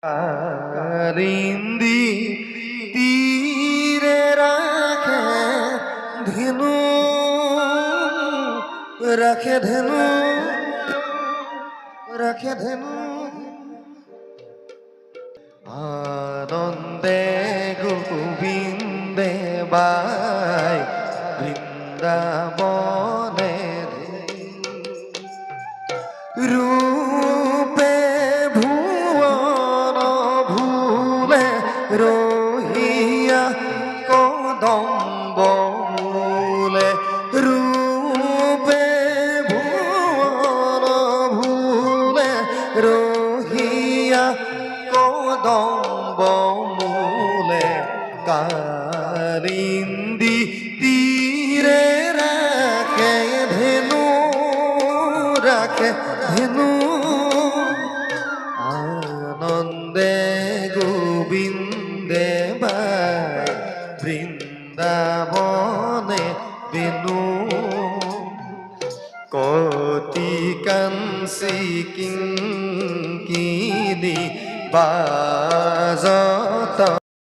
কারিন্দি তীরে ধেনু ধেনু ধেনু আনন্দে গোবিন্দে বাই বৃন্দাবনে রূপে ভুবন ভুলে রহিয়া কদম্ব মূলে রূপে ভুবন ভুলে রহিয়া কদম্ব মূলে কারিন্দি তীরে ধেনু ধেনু আনন্দে গোবিন্দে বাই বৃন্দাবনে বেনু কতি কাঞ্চি কিঙ্কিণী বাজত